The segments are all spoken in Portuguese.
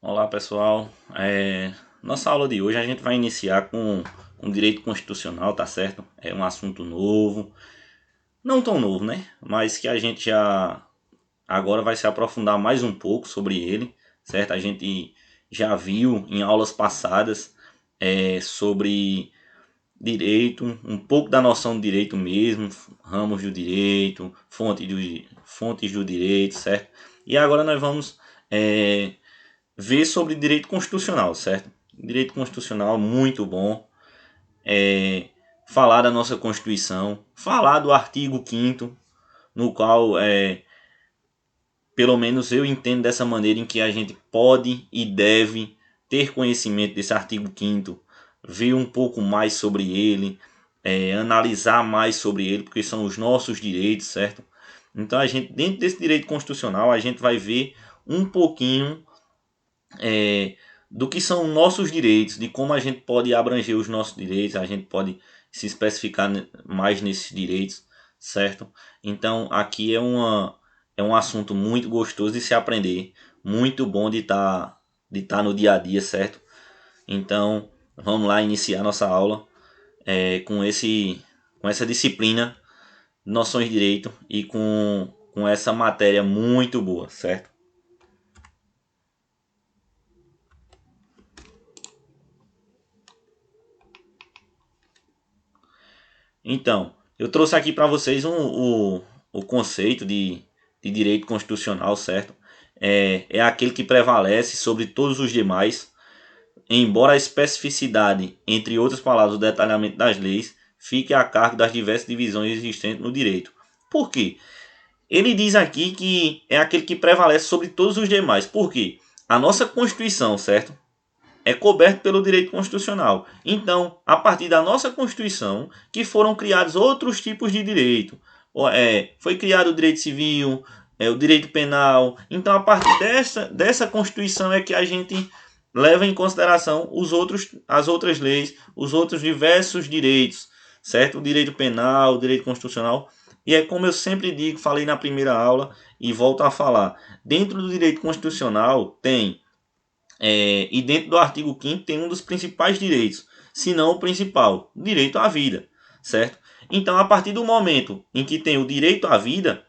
Olá pessoal, nossa aula de hoje a gente vai iniciar com direito constitucional, tá certo? É um assunto novo, não tão novo, né? Mas que a gente já agora vai se aprofundar mais um pouco sobre ele, certo? A gente já viu em aulas passadas sobre direito, um pouco da noção do direito mesmo, ramos do direito, fontes do direito, certo? E agora nós vamos ver sobre direito constitucional, certo? Direito constitucional muito bom. Falar da nossa Constituição, falar do artigo 5º, no qual pelo menos eu entendo dessa maneira em que a gente pode e deve ter conhecimento desse artigo 5º, ver um pouco mais sobre ele, analisar mais sobre ele, porque são os nossos direitos, certo? Então a gente, dentro desse direito constitucional, a gente vai ver um pouquinho do que são nossos direitos, de como a gente pode abranger os nossos direitos, a gente pode se especificar mais nesses direitos, certo? Então aqui é um assunto muito gostoso de se aprender, muito bom de tá no dia a dia, certo? Então vamos lá iniciar nossa aula com essa disciplina, noções de direito e com essa matéria muito boa, certo? Então, eu trouxe aqui para vocês o conceito de direito constitucional, certo? É aquele que prevalece sobre todos os demais, embora a especificidade, entre outras palavras, o detalhamento das leis, fique a cargo das diversas divisões existentes no direito. Por quê? Ele diz aqui que é aquele que prevalece sobre todos os demais. Por quê? A nossa Constituição, certo? É coberto pelo direito constitucional. Então, a partir da nossa Constituição, que foram criados outros tipos de direito. Foi criado o direito civil, o direito penal. Então, a partir dessa Constituição é que a gente leva em consideração as outras leis, os outros diversos direitos, certo? O direito penal, o direito constitucional. E é como eu sempre digo, falei na primeira aula e volto a falar. Dentro do direito constitucional tem e dentro do artigo 5º tem um dos principais direitos, se não o principal, direito à vida, certo? Então, a partir do momento em que tem o direito à vida,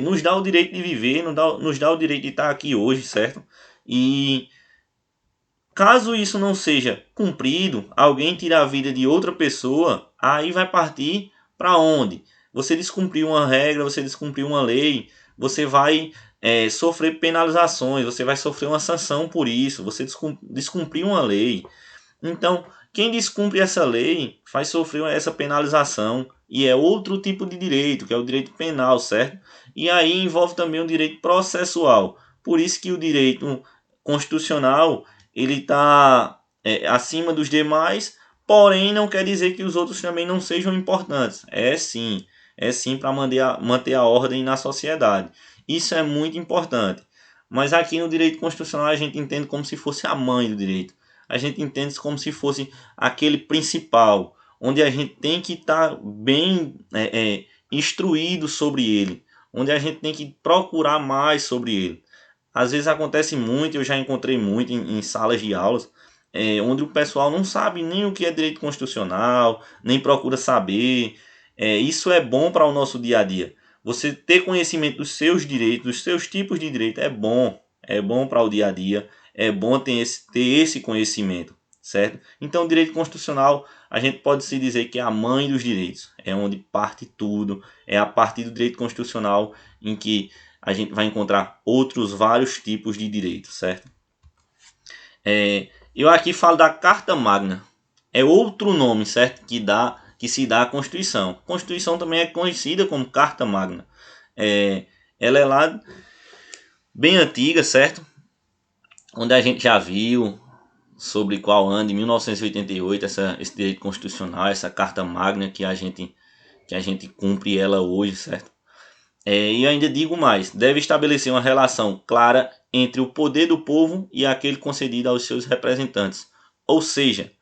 nos dá o direito de viver, nos dá o direito de estar aqui hoje, certo? E caso isso não seja cumprido, alguém tira a vida de outra pessoa, aí vai partir para onde? Você descumpriu uma regra, você descumpriu uma lei, você vai sofrer penalizações, você vai sofrer uma sanção por isso, você descumpriu uma lei. Então, quem descumpre essa lei faz sofrer essa penalização e é outro tipo de direito, que é o direito penal, certo? E aí envolve também o direito processual. Por isso que o direito constitucional ele está acima dos demais, porém não quer dizer que os outros também não sejam importantes. É sim para manter a ordem na sociedade. Isso é muito importante. Mas aqui no direito constitucional a gente entende como se fosse a mãe do direito. A gente entende como se fosse aquele principal, onde a gente tem que estar bem instruído sobre ele, onde a gente tem que procurar mais sobre ele. Às vezes acontece muito, eu já encontrei muito em salas de aulas, onde o pessoal não sabe nem o que é direito constitucional, nem procura saber. Isso é bom para o nosso dia a dia. Você ter conhecimento dos seus direitos, dos seus tipos de direito é bom para o dia a dia, é bom ter esse conhecimento, certo? Então, o direito constitucional, a gente pode se dizer que é a mãe dos direitos, é onde parte tudo, é a partir do direito constitucional em que a gente vai encontrar outros vários tipos de direitos, certo? Eu aqui falo da Carta Magna, é outro nome, certo? Que se dá à Constituição. A Constituição também é conhecida como Carta Magna. Ela é lá bem antiga, certo? Onde a gente já viu sobre qual ano, em 1988, esse direito constitucional, essa Carta Magna que a gente cumpre ela hoje, certo? E ainda digo mais, deve estabelecer uma relação clara entre o poder do povo e aquele concedido aos seus representantes. Ou seja,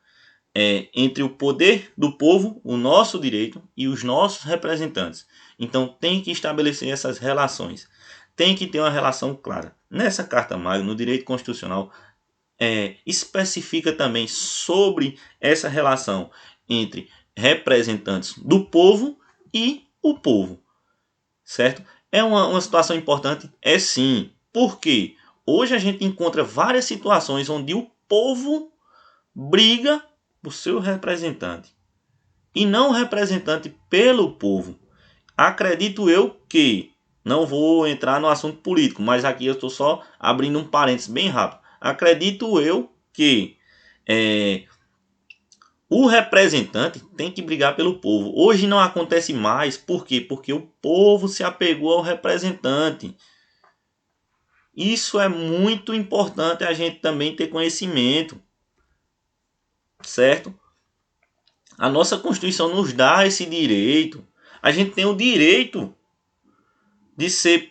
entre o poder do povo, o nosso direito, e os nossos representantes. Então tem que estabelecer essas relações. tem que ter uma relação clara. Nessa Carta Magna, no direito constitucional, especifica também sobre essa relação entre representantes do povo e o povo, certo? É uma situação importante? É sim. Por quê? Hoje a gente encontra várias situações onde o povo briga por seu representante e não o representante pelo povo. Acredito eu que, não vou entrar no assunto político, mas aqui eu estou só abrindo um parênteses bem rápido. Acredito eu que o representante tem que brigar pelo povo. Hoje não acontece mais. Por quê? Porque o povo se apegou ao representante. Isso é muito importante a gente também ter conhecimento. Certo? A nossa Constituição nos dá esse direito. A gente tem o direito de ser...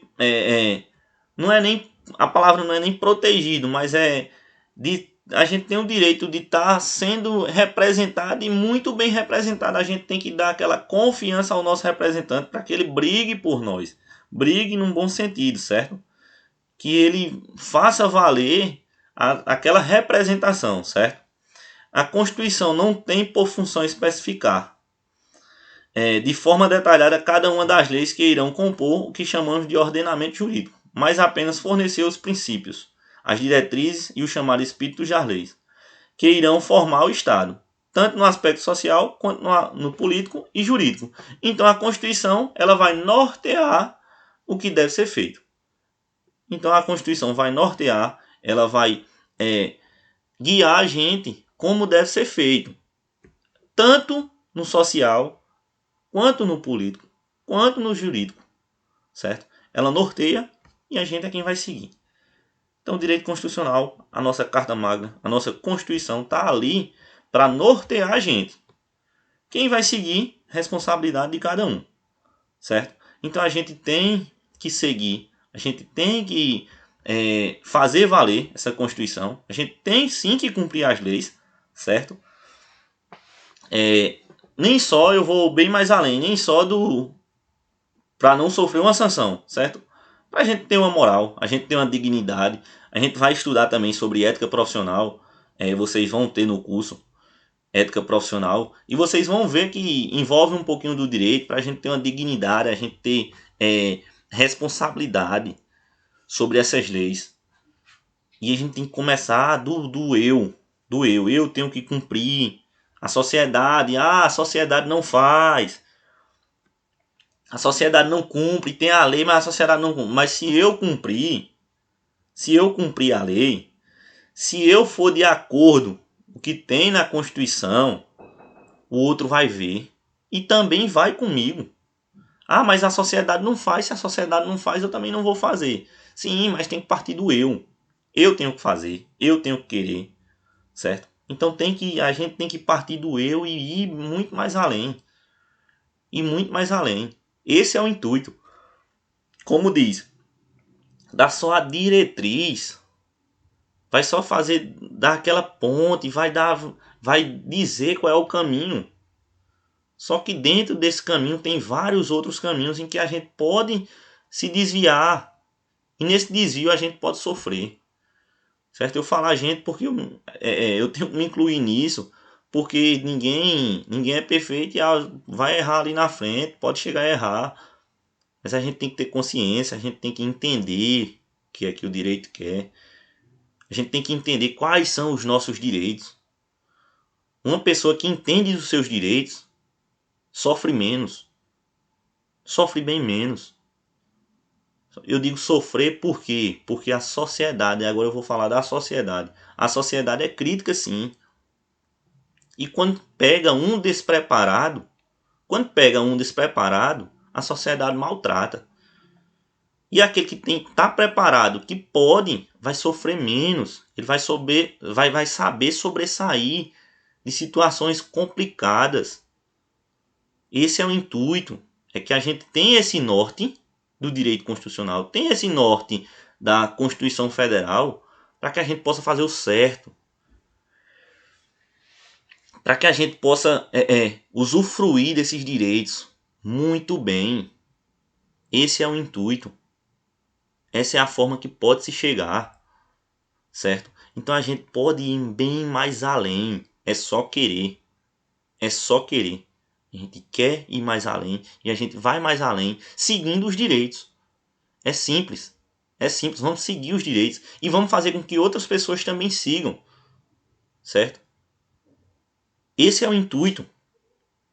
não é nem... A palavra não é nem protegido, mas a gente tem o direito de estar sendo representado e muito bem representado. A gente tem que dar aquela confiança ao nosso representante para que ele brigue por nós. Brigue num bom sentido, certo? Que ele faça valer aquela representação, certo? A Constituição não tem por função especificar de forma detalhada cada uma das leis que irão compor o que chamamos de ordenamento jurídico, mas apenas fornecer os princípios, as diretrizes e o chamado espírito das leis, que irão formar o Estado, tanto no aspecto social quanto no político e jurídico. Então a Constituição ela vai nortear o que deve ser feito. Então a Constituição vai nortear, ela vai guiar a gente como deve ser feito, tanto no social, quanto no político, quanto no jurídico, certo? Ela norteia e a gente é quem vai seguir. Então, o direito constitucional, a nossa Carta Magna, a nossa Constituição está ali para nortear a gente. Quem vai seguir, responsabilidade de cada um, certo? Então, a gente tem que seguir, a gente tem que fazer valer essa Constituição, a gente tem sim que cumprir as leis, certo? Nem só, eu vou bem mais além, nem só para não sofrer uma sanção, certo? Para a gente ter uma moral, a gente ter uma dignidade. A gente vai estudar também sobre ética profissional. Vocês vão ter no curso ética profissional. E vocês vão ver que envolve um pouquinho do direito para a gente ter uma dignidade, a gente ter responsabilidade sobre essas leis. E a gente tem que começar do eu. Do eu. Eu tenho que cumprir. A sociedade não faz. A sociedade não cumpre, tem a lei, mas a sociedade não cumpre. Mas se eu cumprir a lei, se eu for de acordo com o que tem na Constituição, o outro vai ver e também vai comigo. Ah, mas a sociedade não faz, se a sociedade não faz, eu também não vou fazer. Sim, mas tem que partir do eu. Eu tenho que fazer, eu tenho que querer, certo? Então a gente tem que partir do eu e ir muito mais além. E muito mais além. Esse é o intuito. Como diz, dá só a diretriz, vai só dar aquela ponte, vai dizer qual é o caminho. Só que dentro desse caminho tem vários outros caminhos em que a gente pode se desviar. E nesse desvio a gente pode sofrer. Certo? Eu falo a gente porque eu tenho que me incluir nisso. Porque ninguém é perfeito e vai errar ali na frente, pode chegar a errar. Mas a gente tem que ter consciência, a gente tem que entender o que é que o direito quer. A gente tem que entender quais são os nossos direitos. Uma pessoa que entende os seus direitos sofre menos. Sofre bem menos. Eu digo sofrer por quê? Porque a sociedade, agora eu vou falar da sociedade. A sociedade é crítica sim. E quando pega um despreparado, a sociedade maltrata. E aquele que está preparado, que pode, vai sofrer menos. Ele vai saber sobressair de situações complicadas. Esse é o intuito. É que a gente tem esse norte do direito constitucional, tem esse norte da Constituição Federal, para que a gente possa fazer o certo. Para que a gente possa usufruir desses direitos muito bem. Esse é o intuito. Essa é a forma que pode se chegar, certo? Então a gente pode ir bem mais além. É só querer. É só querer. A gente quer ir mais além e a gente vai mais além seguindo os direitos. É simples. É simples. Vamos seguir os direitos e vamos fazer com que outras pessoas também sigam, certo? Esse é o intuito.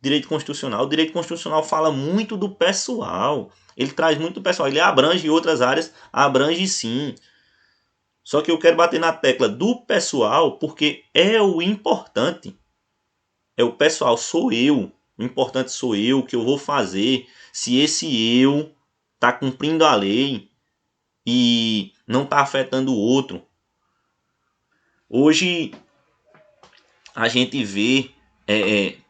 Direito constitucional. O direito constitucional fala muito do pessoal. Ele traz muito do pessoal. Ele abrange outras áreas, abrange sim. Só que eu quero bater na tecla do pessoal porque é o importante. É o pessoal, sou eu. O importante sou eu, o que eu vou fazer. Se esse eu está cumprindo a lei e não está afetando o outro. Hoje a gente vê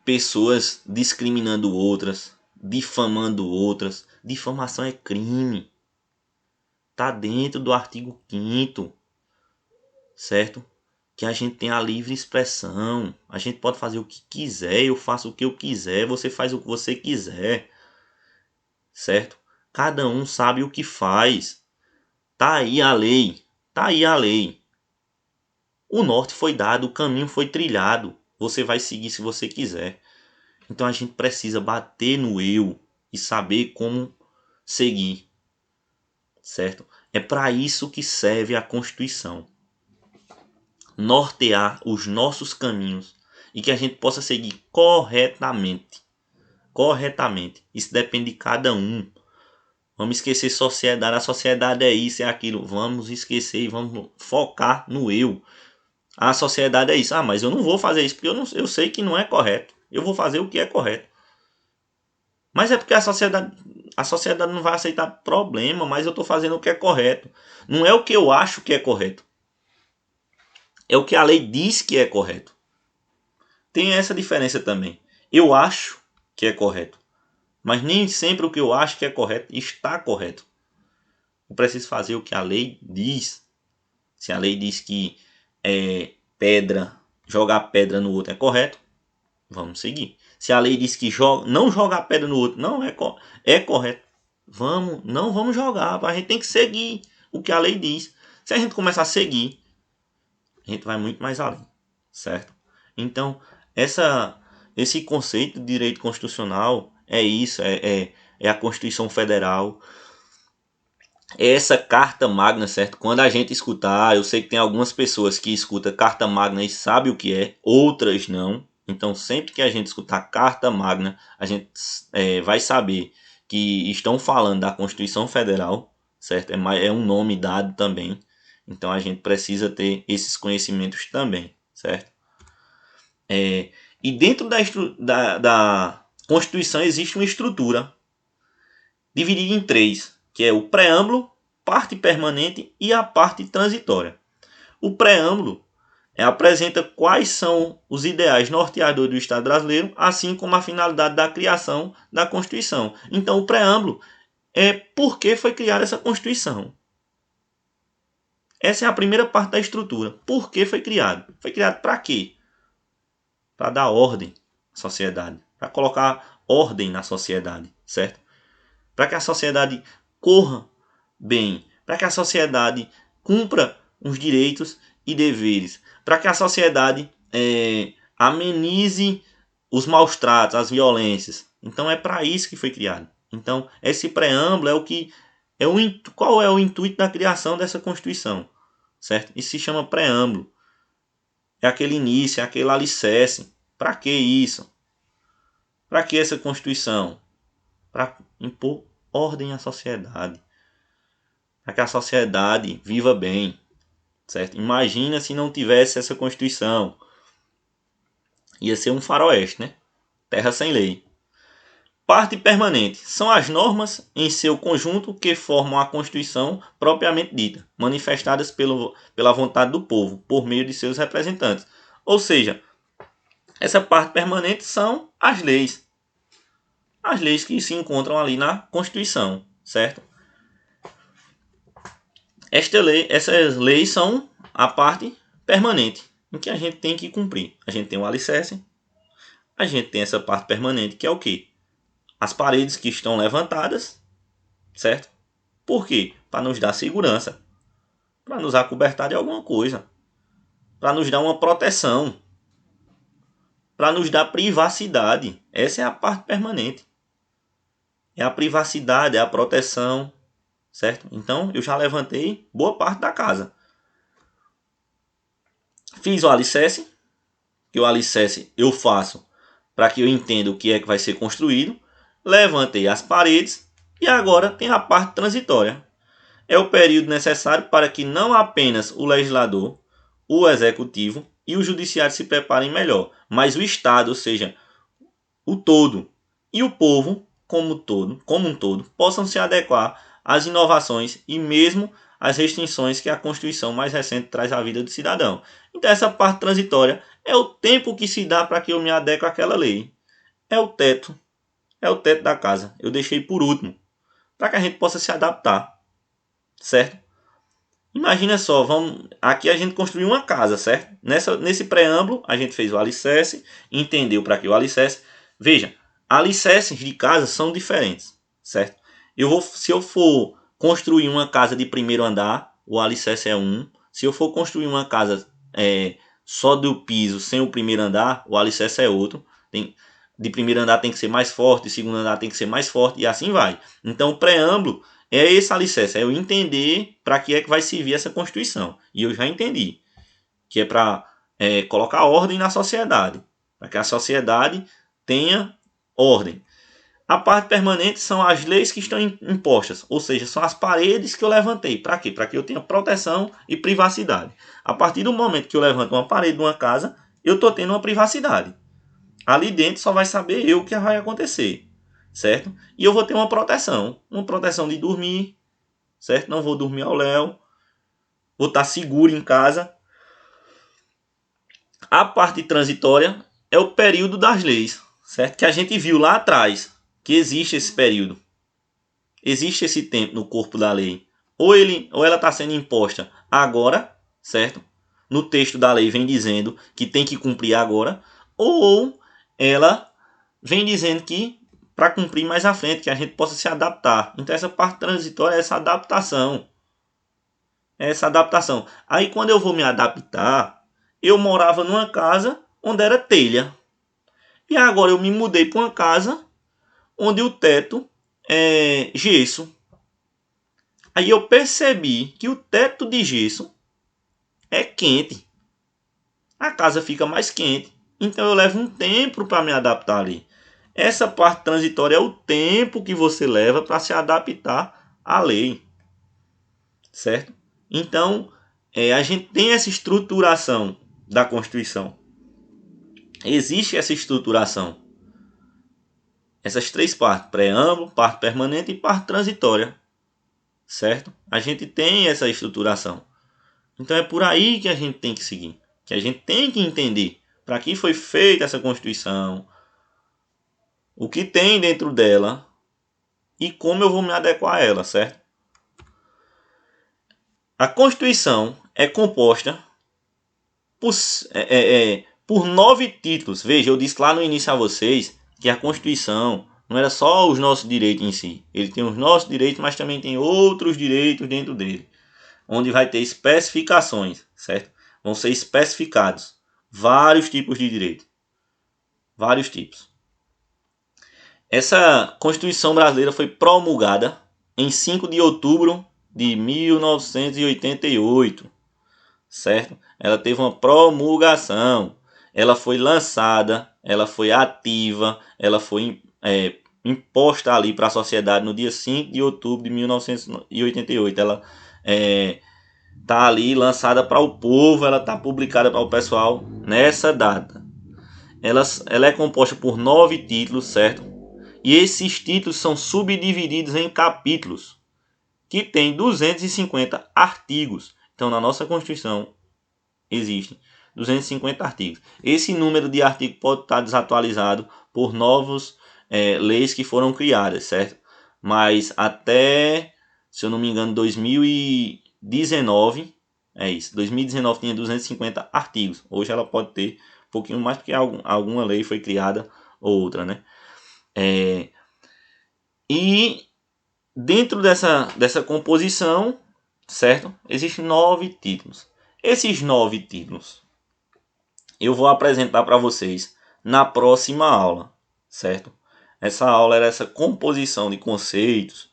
pessoas discriminando outras, difamando outras. Difamação é crime. Está dentro do artigo 5º, certo? Que a gente tem a livre expressão. A gente pode fazer o que quiser, eu faço o que eu quiser, você faz o que você quiser, certo? Cada um sabe o que faz. Tá aí a lei. Tá aí a lei. O norte foi dado, o caminho foi trilhado. Você vai seguir se você quiser. Então a gente precisa bater no eu e saber como seguir, certo? É para isso que serve a Constituição. Nortear os nossos caminhos e que a gente possa seguir corretamente. Corretamente. Isso depende de cada um. Vamos esquecer sociedade. A sociedade é isso, é aquilo. Vamos esquecer e vamos focar no eu. A sociedade é isso. Ah, mas eu não vou fazer isso porque eu sei que não é correto. Eu vou fazer o que é correto. Mas é porque a sociedade não vai aceitar problema, mas eu estou fazendo o que é correto. Não é o que eu acho que é correto. É o que a lei diz que é correto. Tem essa diferença também. Eu acho que é correto. Mas nem sempre o que eu acho que é correto está correto. Eu preciso fazer o que a lei diz. Se a lei diz que jogar pedra no outro é correto, vamos seguir. Se a lei diz que não jogar pedra no outro não é correto, não vamos jogar. A gente tem que seguir o que a lei diz. Se a gente começar a seguir, a gente vai muito mais além, certo? Então, esse conceito de direito constitucional é isso, é a Constituição Federal, é essa Carta Magna, certo? Quando a gente escutar, eu sei que tem algumas pessoas que escutam Carta Magna e sabem o que é, outras não. Então, sempre que a gente escutar Carta Magna, a gente vai saber que estão falando da Constituição Federal, certo? É um nome dado também. Então, a gente precisa ter esses conhecimentos também, certo? E dentro da Constituição existe uma estrutura dividida em três, que é o preâmbulo, parte permanente e a parte transitória. O preâmbulo apresenta quais são os ideais norteadores do Estado brasileiro, assim como a finalidade da criação da Constituição. Então, o preâmbulo é por que foi criada essa Constituição. Essa é a primeira parte da estrutura. Por que foi criado? Foi criado para quê? Para dar ordem à sociedade, para colocar ordem na sociedade, certo? Para que a sociedade corra bem, para que a sociedade cumpra os direitos e deveres, para que a sociedade amenize os maus tratos, as violências. Então é para isso que foi criado. Então esse preâmbulo é o que qual é o intuito da criação dessa Constituição, certo? Isso se chama preâmbulo. É aquele início, é aquele alicerce. Para que isso? Para que essa Constituição? Para impor ordem à sociedade. Para que a sociedade viva bem, certo? Imagina se não tivesse essa Constituição. Ia ser um faroeste, né? Terra sem lei. Parte permanente são as normas em seu conjunto que formam a Constituição propriamente dita, manifestadas pela vontade do povo, por meio de seus representantes. Ou seja, essa parte permanente são as leis. As leis que se encontram ali na Constituição, certo? Essas leis são a parte permanente, em que a gente tem que cumprir. A gente tem o alicerce, a gente tem essa parte permanente, que é o quê? As paredes que estão levantadas, certo? Por quê? para nos dar segurança, para nos acobertar de alguma coisa, para nos dar uma proteção, para nos dar privacidade. Essa é a parte permanente. É a privacidade, é a proteção, certo? Então eu já levantei boa parte da casa. Fiz o alicerce, que o alicerce eu faço para que eu entenda o que é que vai ser construído. Levantei as paredes e agora tem a parte transitória. É o período necessário para que não apenas o legislador, o executivo e o judiciário se preparem melhor, mas o Estado, ou seja, o todo, e o povo como um todo, possam se adequar às inovações e mesmo às restrições que a Constituição mais recente traz à vida do cidadão. Então essa parte transitória é o tempo que se dá para que eu me adeque àquela lei. É o teto da casa. Eu deixei por último, para que a gente possa se adaptar, certo? Imagina só, aqui a gente construiu uma casa, certo? Nesse preâmbulo, a gente fez o alicerce, entendeu para que o alicerce. Veja, alicerces de casa são diferentes, certo? Se eu for construir uma casa de primeiro andar, o alicerce é um. Se eu for construir uma casa só do piso, sem o primeiro andar, o alicerce é outro. De primeiro andar tem que ser mais forte, de segundo andar tem que ser mais forte, e assim vai. Então o preâmbulo é esse alicerce, é eu entender para que é que vai servir essa Constituição. E eu já entendi, que é para colocar ordem na sociedade, para que a sociedade tenha ordem. A parte permanente são as leis que estão impostas, ou seja, são as paredes que eu levantei. Para quê? Para que eu tenha proteção e privacidade. A partir do momento que eu levanto uma parede de uma casa, eu estou tendo uma privacidade. Ali dentro só vai saber eu o que vai acontecer, certo? E eu vou ter uma proteção de dormir, certo? Não vou dormir ao léu, vou estar seguro em casa. A parte transitória é o período das leis, certo? Que a gente viu lá atrás que existe esse período, existe esse tempo no corpo da lei. Ou ela está sendo imposta agora, certo? No texto da lei vem dizendo que tem que cumprir agora, ou ela vem dizendo que para cumprir mais à frente, que a gente possa se adaptar. Então essa parte transitória é essa adaptação. Aí quando eu vou me adaptar, eu morava numa casa onde era telha. E agora eu me mudei para uma casa onde o teto é gesso. Aí eu percebi que o teto de gesso é quente. A casa fica mais quente. Então eu levo um tempo para me adaptar ali. Essa parte transitória é o tempo que você leva para se adaptar à lei, certo? Então, a gente tem essa estruturação da Constituição. Existe essa estruturação. Essas três partes, preâmbulo, parte permanente e parte transitória, certo? A gente tem essa estruturação. Então é por aí que a gente tem que seguir. Que a gente tem que entender para que foi feita essa Constituição, o que tem dentro dela e como eu vou me adequar a ela, certo? A Constituição é composta por 9 títulos. Veja, eu disse lá no início a vocês que a Constituição não era só os nossos direitos em si. Ele tem os nossos direitos, mas também tem outros direitos dentro dele, onde vai ter especificações, certo? Vão ser especificados vários tipos de direito. Vários tipos. Essa Constituição brasileira foi promulgada em 5 de outubro de 1988, certo? Ela teve uma promulgação, ela foi lançada, ela foi ativa, ela foi imposta ali para a sociedade no dia 5 de outubro de 1988. Ela está ali lançada para o povo, ela está publicada para o pessoal nessa data. Ela é composta por 9 títulos, certo? E esses títulos são subdivididos em capítulos, que tem 250 artigos. Então, na nossa Constituição, existem 250 artigos. Esse número de artigos pode estar desatualizado por novas leis que foram criadas, certo? Mas até, se eu não me engano, 2019, 2019 tinha 250 artigos. Hoje ela pode ter um pouquinho mais, porque alguma lei foi criada ou outra, né? E Dentro dessa composição, certo? Existem 9 títulos. Esses 9 títulos eu vou apresentar para vocês na próxima aula, certo? Essa aula era essa composição de conceitos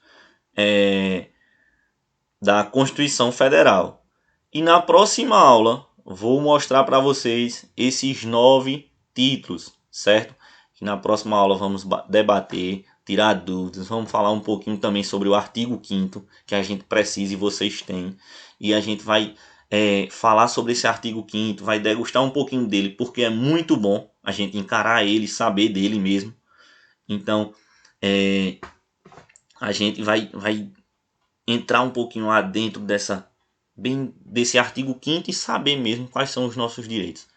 da Constituição Federal. E na próxima aula vou mostrar para vocês esses 9 títulos, certo? Que na próxima aula vamos debater, tirar dúvidas, vamos falar um pouquinho também sobre o artigo 5º que a gente precisa e vocês têm. E a gente vai falar sobre esse artigo 5º, vai degustar um pouquinho dele, porque é muito bom a gente encarar ele, saber dele mesmo. Então, a gente vai entrar um pouquinho lá dentro desse artigo 5º e saber mesmo quais são os nossos direitos.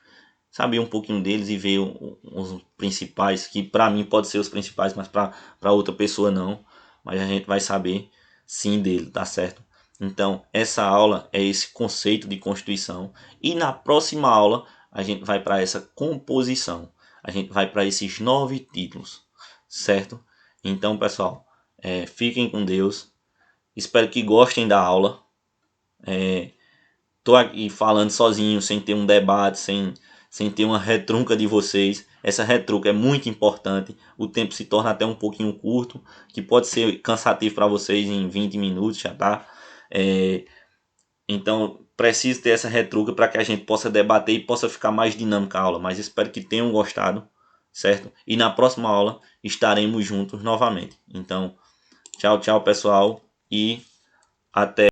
Saber um pouquinho deles e ver os principais, que para mim pode ser os principais, mas para outra pessoa não. Mas a gente vai saber sim dele, tá certo? Então, essa aula é esse conceito de Constituição. E na próxima aula, a gente vai para essa composição. A gente vai para esses 9 títulos, certo? Então, pessoal, fiquem com Deus. Espero que gostem da aula. Tô aqui falando sozinho, sem ter um debate, sem ter uma retrunca de vocês. Essa retruca é muito importante. O tempo se torna até um pouquinho curto, que pode ser cansativo para vocês em 20 minutos, já tá? Então, preciso ter essa retruca para que a gente possa debater e possa ficar mais dinâmica a aula. Mas espero que tenham gostado, certo? E na próxima aula estaremos juntos novamente. Então, tchau, tchau, pessoal, e até